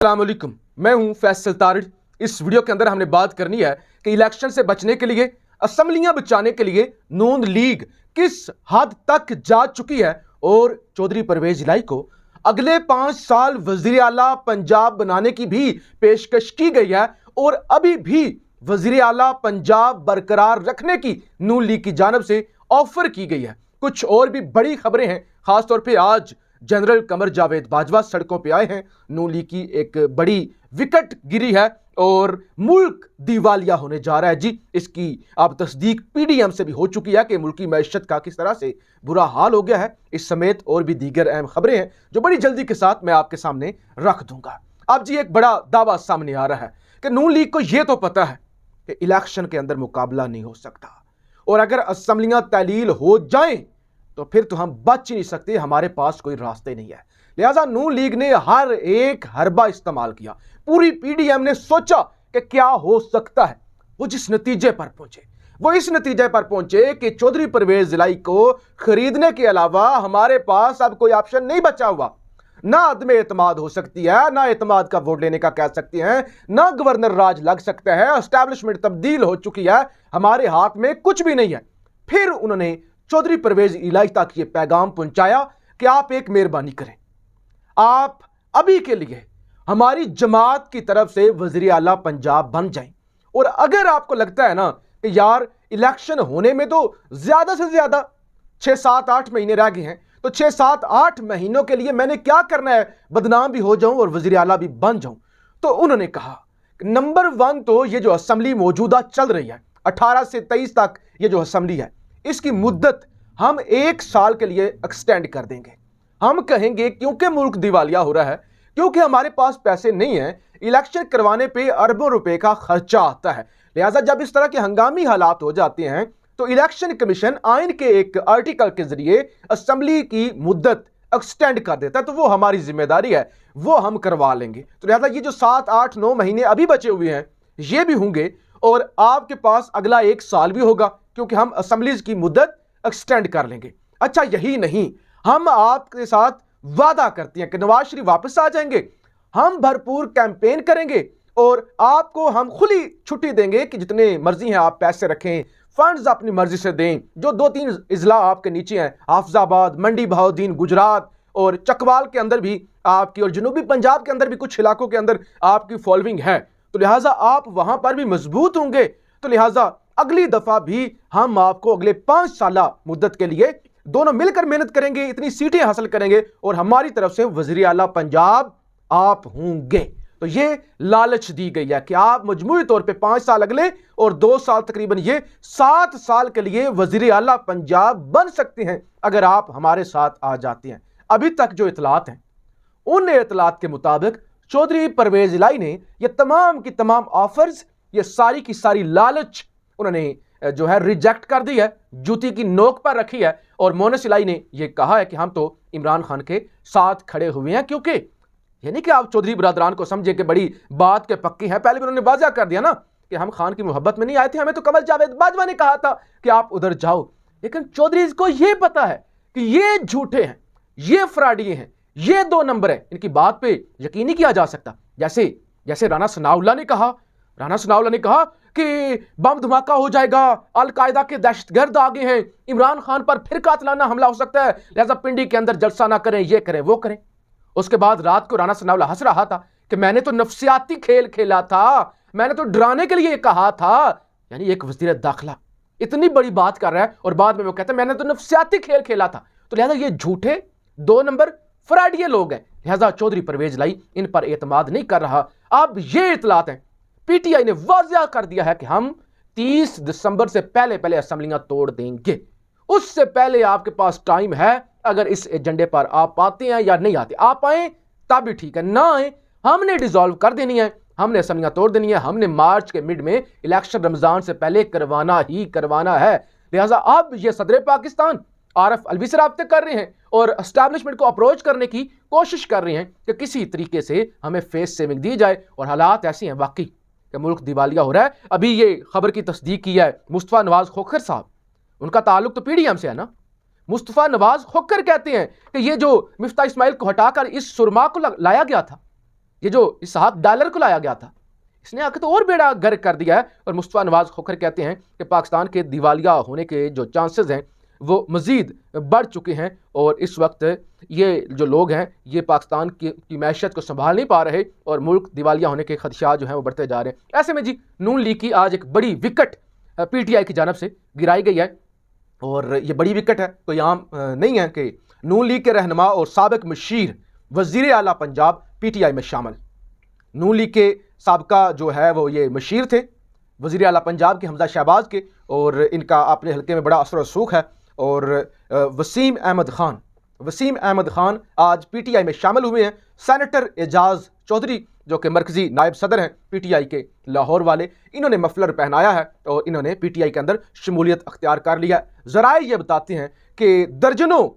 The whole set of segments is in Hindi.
अस्सलामुअलैकुम, मैं हूं फैसल तारिड़। इस वीडियो के अंदर हमने बात करनी है कि इलेक्शन से बचने के लिए, असम्बलियां बचाने के लिए नून लीग किस हद तक जा चुकी है और चौधरी परवेज इलाही को अगले 5 साल वजीर आला पंजाब बनाने की भी पेशकश की गई है और अभी भी वजीर आला पंजाब बरकरार रखने की नून लीग की जानब से ऑफर की गई है। कुछ और भी बड़ी खबरें हैं, खासतौर पर आज जनरल कमर जावेद बाजवा सड़कों पे आए हैं। नून लीग की एक बड़ी विकेट गिरी है और मुल्क दिवालिया होने जा रहा है जी। इसकी अब तस्दीक पीडीएम से भी हो चुकी है कि मुल्की मैशत का किस तरह से बुरा हाल हो गया है। इस समेत और भी दीगर अहम खबरें हैं जो बड़ी जल्दी के साथ मैं आपके सामने रख दूंगा। अब जी एक बड़ा दावा सामने आ रहा है कि नून लीग को यह तो पता है कि इलेक्शन के अंदर मुकाबला नहीं हो सकता और अगर असम्बलियां तहलील हो जाएं तो फिर तो हम बच ही नहीं सकते, हमारे पास कोई रास्ते नहीं है। लिहाजा नून लीग ने हर एक हरबा इस्तेमाल किया। पूरी पीडीएम ने सोचा कि क्या हो सकता है। वो जिस नतीजे पर पहुंचे वो इस नतीजे पर पहुंचे कि चौधरी परवेज इलाही को खरीदने के अलावा हमारे पास अब कोई ऑप्शन नहीं बचा हुआ। ना अदम एतमाद हो सकती है, ना एतमाद का वोट लेने का कह सकती हैं, ना गवर्नर राज लग सकता है। एस्टैब्लिशमेंट तब्दील हो चुकी है, हमारे हाथ में कुछ भी नहीं है। फिर उन्होंने चौधरी परवेज इलाही तक ये पैगाम पहुंचाया कि आप एक मेहरबानी करें, आप अभी के लिए हमारी जमात की तरफ से वजीर आला पंजाब बन जाएं। और अगर आपको लगता है ना कि यार इलेक्शन होने में तो ज्यादा से ज्यादा 6-7-8 महीने रह गए हैं, तो 6-7-8 महीनों के लिए मैंने क्या करना है, बदनाम भी हो जाऊं और वजीर आला भी बन जाऊं। तो उन्होंने कहा नंबर 1 तो ये जो असेंबली मौजूदा चल रही है 18 से 23 तक, ये जो असेंबली है इसकी मुद्दत हम 1 साल के लिए एक्सटेंड कर देंगे। हम कहेंगे क्योंकि मुल्क दिवालिया हो रहा है, क्योंकि हमारे पास पैसे नहीं है, इलेक्शन करवाने पे अरबों रुपए का खर्चा आता है। लिहाजा जब इस तरह के हंगामी हालात हो जाते हैं तो इलेक्शन कमीशन आइन के एक आर्टिकल के जरिए असेंबली की मुद्दत एक्सटेंड कर देता है, तो वो हमारी जिम्मेदारी है, वो हम करवा लेंगे। तो लिहाजा ये जो 7-8-9 महीने अभी बचे हुए हैं ये भी होंगे और आपके पास अगला 1 साल भी होगा, क्योंकि हम असेंबलीज की मुद्दत एक्सटेंड कर लेंगे। अच्छा यही नहीं, हम आपके साथ वादा करते हैं कि नवाज शरीफ वापस आ जाएंगे, हम भरपूर कैंपेन करेंगे और आपको हम खुली छुट्टी देंगे कि जितने मर्जी हैं आप पैसे रखें, फंड्स अपनी मर्जी से दें। जो 2-3 इजला आपके नीचे हैं, हाफजाबाद, मंडी बहाउद्दीन, गुजरात और चकवाल के अंदर भी आपकी, और जनूबी पंजाब के अंदर भी कुछ इलाकों के अंदर आपकी फॉलोइंग है, तो लिहाजा आप वहां पर भी मजबूत होंगे। तो लिहाजा अगली दफा भी हम आपको अगले 5 साल मुद्दत के लिए दोनों मिलकर मेहनत करेंगे, इतनी सीटें हासिल करेंगे और हमारी तरफ से वजीर आला पंजाब आप होंगे। तो ये लालच दी गई है कि आप मजमूई तौर पे 5 साल अगले और 2 साल तकरीबन ये 7 साल के लिए वजीर आला पंजाब बन सकते हैं अगर आप हमारे साथ आ जाते हैं। अभी तक जो इतलात हैं उन इतलात के मुताबिक चौधरी परवेज इलाही ने ये तमाम की तमाम ऑफर्स, ये सारी की सारी लालच उन्होंने जो है रिजेक्ट कर दी है, जूती की नोक पर रखी है। और मोनस इलाही ने यह कहा है कि हम तो इमरान खान के साथ खड़े हुए हैं, क्योंकि यानी कि आप चौधरी बरादरान को समझे कि बड़ी बात के पक्की हैं। पहले भी उन्होंने वाज़ा कर दिया ना कि हम खान की मोहब्बत में नहीं आए थे, हमें तो कमर जावेद बाजवा ने कहा था कि आप उधर जाओ। लेकिन चौधरी को यह पता है कि ये झूठे हैं, ये फ्रॉडिये हैं, ये 2 नंबर है, इनकी बात पे यकीन नहीं किया जा सकता। जैसे राणा सनाउल्लाह ने कहा कि बम धमाका हो जाएगा, अल-कायदा के दहशतगर्द आ गए हैं, इमरान खान पर फिर कातलाना हमला हो सकता है, लिहाजा पिंडी के अंदर जलसा ना करें, ये करें वो करें। उसके बाद रात को राणा सनाउल्लाह हंस रहा था कि मैंने तो नफ्सियाती खेल खेला था, मैंने तो डराने के लिए कहा था। यानी एक वजीर दाखिला इतनी बड़ी बात कर रहा है और बाद में वो कहता है मैंने तो नफ्सियाती खेल खेला था। तो लिहाजा ये झूठे 2 नंबर फ्रॉडिये लोग हैं। लिहाजा चौधरी परवेज इलाही इन पर एतमाद नहीं कर रहा। अब ये इतलात हैं, पीटीआई ने वाज़िया कर दिया है कि हम 30 दिसंबर से पहले असेंबलियां तोड़ देंगे। उससे पहले आपके पास टाइम है, अगर इस एजेंडे पर आप आते हैं या नहीं आते। आप आए तब भी ठीक है, ना आए हमने डिसॉल्व कर देनी है, हमने असेंबलियां तोड़ देनी है, हमने मार्च के मिड में इलेक्शन रमजान से पहले करवाना ही करवाना है। लिहाजा अब ये सदर पाकिस्तान आरफ अलवी से राब्ते कर रहे हैं और एस्टैब्लिशमेंट को अप्रोच करने की कोशिश कर रहे हैं कि किसी तरीके से हमें फेस सेविंग दी जाए। और हालात ऐसी हैं वाकई कि मुल्क दिवालिया हो रहा है। अभी ये खबर की तस्दीक की है मुस्तफ़ा नवाज खोखर साहब, उनका ताल्लुक तो पीडीएम से है ना। मुस्तफ़ा नवाज खोखर कहते हैं कि ये जो मिफ्ता इस्माइल को हटाकर इस सुरमा को लाया गया था, ये जो इस हाथ डॉलर को लाया गया था, इसने आकर तो और बेड़ा गर्क कर दिया है। और मुस्तफा नवाज खोखर कहते हैं कि पाकिस्तान के दिवालिया होने के जो चांसेस हैं वो मज़ीद बढ़ चुके हैं और इस वक्त ये जो लोग हैं ये पाकिस्तान की मैशत को संभाल नहीं पा रहे और मुल्क दिवालिया होने के खदशात जो हैं वो बढ़ते जा रहे हैं। ऐसे में जी नून लीग की आज एक बड़ी विकेट PTI की जानब से गिराई गई है और ये बड़ी विकेट है, कोई आम नहीं है कि नून लीग के रहनुमा और साबिक मशीर वज़ीर आला पंजाब PTI में शामिल। नून लीग के साबका जो है वो ये मशीर थे वज़ीर आला पंजाब के हमजा शहबाज के, और इनका अपने हल्के में बड़ा असर और सूख है। और वसीम अहमद खान आज PTI में शामिल हुए हैं। सेनेटर एजाज चौधरी जो कि मरकज़ी नायब सदर हैं PTI के लाहौर वाले, इन्होंने मफलर पहनाया है और इन्होंने PTI के अंदर शमूलियत अख्तियार कर लिया है। ज़राए ये बताते हैं कि दर्जनों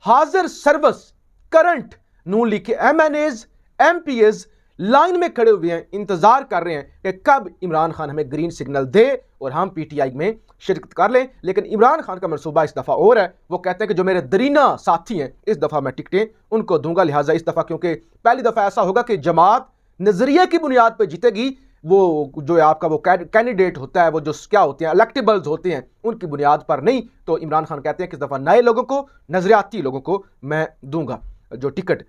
हाजिर सर्वस करंट नून लीग के MNAs MPs लाइन में खड़े हुए हैं, इंतजार कर रहे हैं कि कब इमरान खान हमें ग्रीन सिग्नल दे और हम PTI में शिरकत कर लें। लेकिन इमरान खान का मनसूबा इस दफ़ा और है, वो कहते हैं कि जो मेरे दरीना साथी हैं इस दफ़ा मैं टिकटें उनको दूंगा, लिहाजा इस दफ़ा क्योंकि पहली दफ़ा ऐसा होगा कि जमात नज़रिए की बुनियाद पर जीतेगी, वो जो आपका वो कैंडिडेट होता है वो जो क्या होते हैं इलेक्टेबल्स होते हैं उनकी बुनियाद पर नहीं। तो इमरान खान कहते हैं कि इस दफ़ा नए लोगों को, नज़रियाती लोगों को मैं दूंगा जो टिकट।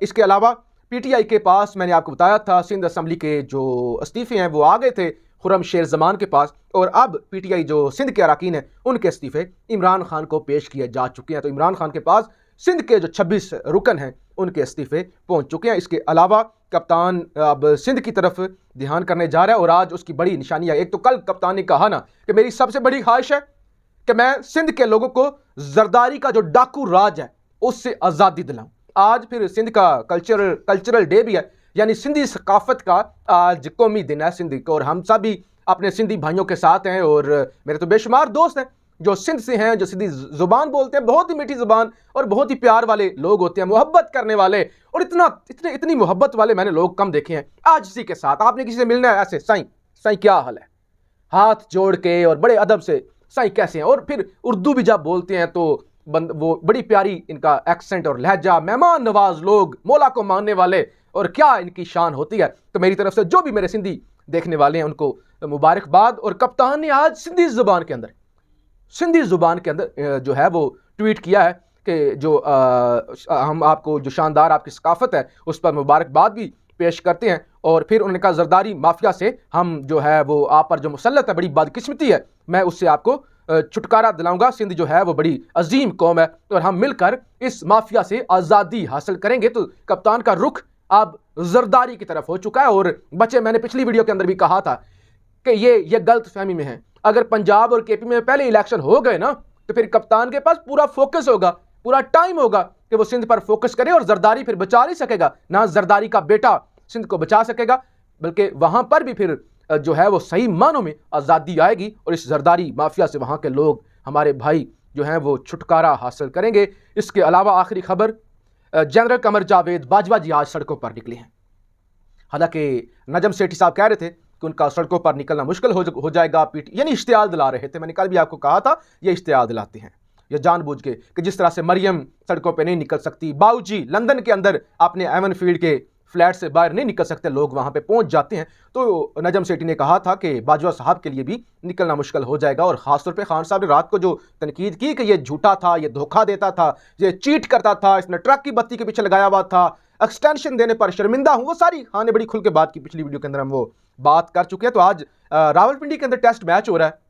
इसके अलावा PTI के पास मैंने आपको बताया था सिंध असम्बली के जो इस्तीफ़े हैं वो आ गए थे खुर्रम शेर ज़मान के पास, और अब PTI जो सिंध के अरकान हैं उनके इस्तीफ़े इमरान खान को पेश किए जा चुके हैं। तो इमरान खान के पास सिंध के जो 26 रुकन हैं उनके इस्तीफ़े पहुँच चुके हैं। इसके अलावा कप्तान अब सिंध की तरफ ध्यान करने जा रहा है और आज उसकी बड़ी निशानी है। एक तो कल कप्तान ने कहा ना कि मेरी सबसे बड़ी ख्वाहिश है कि मैं सिंध के लोगों को जरदारी का जो डाकू राज है उससे आज़ादी दिलाऊं। आज फिर सिंध का कल्चरल डे भी है, यानी सिंधी सकाफत का आज कौमी दिन है सिंधी को, और हम सब भी अपने सिंधी भाइयों के साथ हैं। और मेरे तो बेशुमार दोस्त हैं जो सिंध से हैं, जो सिंधी ज़ुबान बोलते हैं, बहुत ही मीठी ज़ुबान और बहुत ही प्यार वाले लोग होते हैं, मोहब्बत करने वाले, और इतनी मोहब्बत वाले मैंने लोग कम देखे हैं। आज इसी के साथ आपने किसी से मिलना है ऐसे साईं क्या हाल है, हाथ जोड़ के और बड़े अदब से साईं कैसे हैं, और फिर उर्दू भी जब बोलते हैं तो वो बड़ी प्यारी इनका एक्सेंट और लहजा, मेहमान नवाज लोग, मौला को मानने वाले, और क्या इनकी शान होती है। तो मेरी तरफ से जो भी मेरे सिंधी देखने वाले हैं उनको मुबारकबाद। और कप्तान ने आज सिंधी ज़ुबान के अंदर जो है वो ट्वीट किया है कि जो हम आपको जो शानदार आपकी सकाफत है उस पर मुबारकबाद भी पेश करते हैं। और फिर उन्होंने कहा जरदारी माफिया से हम जो है वो आप पर जो मुसल्लत है बड़ी बदकिस्मती है, मैं उससे आपको छुटकारा दिलाऊंगा। सिंध जो है वो बड़ी अजीम कौम है और हम मिलकर इस माफिया से आज़ादी हासिल करेंगे। तो कप्तान का रुख अब जरदारी की तरफ हो चुका है। और बच्चे, मैंने पिछली वीडियो के अंदर भी कहा था कि ये गलत फहमी में है। अगर पंजाब और KP में पहले इलेक्शन हो गए ना तो फिर कप्तान के पास पूरा फोकस होगा, पूरा टाइम होगा कि वो सिंध पर फोकस करे, और जरदारी फिर बचा नहीं सकेगा, ना जरदारी का बेटा सिंध को बचा सकेगा, बल्कि वहां पर भी फिर जो है वो सही मानों में आज़ादी आएगी और इस जरदारी माफिया से वहाँ के लोग, हमारे भाई जो हैं वो छुटकारा हासिल करेंगे। इसके अलावा आखिरी खबर, जनरल कमर जावेद बाजवा जी आज सड़कों पर निकले हैं। हालांकि नजम सेठी साहब कह रहे थे कि उनका सड़कों पर निकलना मुश्किल हो जाएगा, यानी इश्तियाल दिला रहे थे। मैंने कल भी आपको कहा था ये इश्तियाल दिलाते हैं ये जानबूझ के, कि जिस तरह से मरियम सड़कों पे नहीं निकल सकती, बाऊजी लंदन के अंदर अपने एवन फील्ड के फ्लैट से बाहर नहीं निकल सकते, लोग वहां पे पहुंच जाते हैं। तो नजम सेठी ने कहा था कि बाजवा साहब के लिए भी निकलना मुश्किल हो जाएगा। और खासतौर पे खान साहब ने रात को जो तनकीद की कि ये झूठा था, ये धोखा देता था, ये चीट करता था, इसने ट्रक की बत्ती के पीछे लगाया हुआ था, एक्सटेंशन देने पर शर्मिंदा हूं, वो सारी खान ने बड़ी खुल के बात की। पिछली वीडियो के अंदर हम वो बात कर चुके हैं। तो आज रावलपिंडी के अंदर टेस्ट मैच हो रहा है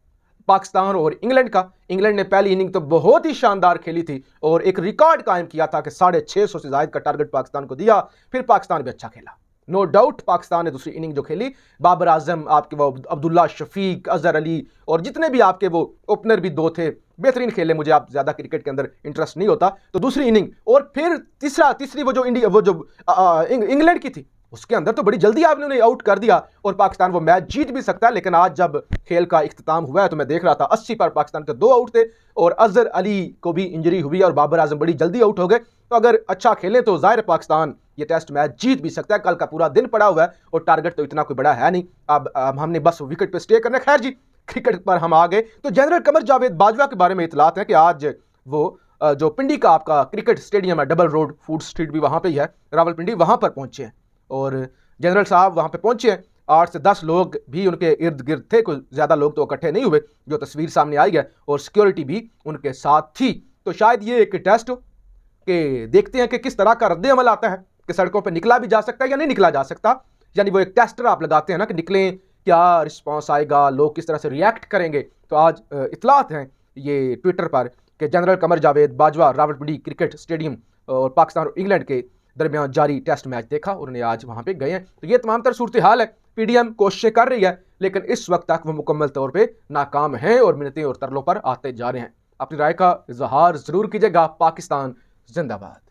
पाकिस्तान और इंग्लैंड का। इंग्लैंड ने पहली इनिंग तो बहुत ही शानदार खेली थी और एक रिकॉर्ड कायम किया था कि 650 से ज्यादा का टारगेट पाकिस्तान को दिया। फिर पाकिस्तान भी अच्छा खेला, नो डाउट। पाकिस्तान ने दूसरी इनिंग जो खेली, बाबर आजम, आपके वो अब्दुल्ला शफीक, अजहर अली और जितने भी आपके वो ओपनर भी दो थे, बेहतरीन खेले। मुझे आप ज्यादा क्रिकेट के अंदर इंटरेस्ट नहीं होता, तो दूसरी इनिंग और फिर तीसरी वो जो इंग्लैंड की थी उसके अंदर तो बड़ी जल्दी आपने उन्हें आउट कर दिया और पाकिस्तान वो मैच जीत भी सकता है। लेकिन आज जब खेल का इख्तिताम हुआ है तो मैं देख रहा था 80 पर पाकिस्तान के 2 आउट थे और अजहर अली को भी इंजरी हुई और बाबर आजम बड़ी जल्दी आउट हो गए। तो अगर अच्छा खेलें तो जाहिर पाकिस्तान ये टेस्ट मैच जीत भी सकता है। कल का पूरा दिन पड़ा हुआ है और टारगेट तो इतना कोई बड़ा है नहीं, अब हमने बस विकेट पे स्टे करना। खैर जी, क्रिकेट पर हम आ गए तो जनरल कमर जावेद बाजवा के बारे में इतलात है कि आज वो जो पिंडी का आपका क्रिकेट स्टेडियम है, डबल रोड फूड स्ट्रीट भी वहां पे ही है, रावलपिंडी, वहां पर पहुंचे हैं और जनरल साहब वहाँ पे पहुंचे हैं, 8 से 10 लोग भी उनके इर्द गिर्द थे, कोई ज़्यादा लोग तो इकट्ठे नहीं हुए जो तस्वीर सामने आई है, और सिक्योरिटी भी उनके साथ थी। तो शायद ये एक टेस्ट हो कि देखते हैं कि किस तरह का रद्द अमल आता है, कि सड़कों पर निकला भी जा सकता है या नहीं निकला जा सकता। यानी वो एक टेस्टर आप लगाते हैं ना कि निकलें, क्या रिस्पॉन्स आएगा, लोग किस तरह से रिएक्ट करेंगे। तो आज इतलात हैं ये ट्विटर पर कि general Qamar Javed Bajwa Rawalpindi cricket stadium और पाकिस्तान और इंग्लैंड के दरमियान जारी टेस्ट मैच देखा, उन्होंने आज वहाँ पे गए हैं। तो ये तमाम तर सूरत हाल है। पीडीएम कोशिशें कर रही है, लेकिन इस वक्त तक वो मुकम्मल तौर पे नाकाम हैं और मिन्नतें और तरलों पर आते जा रहे हैं। अपनी राय का इजहार जरूर कीजिएगा। पाकिस्तान जिंदाबाद।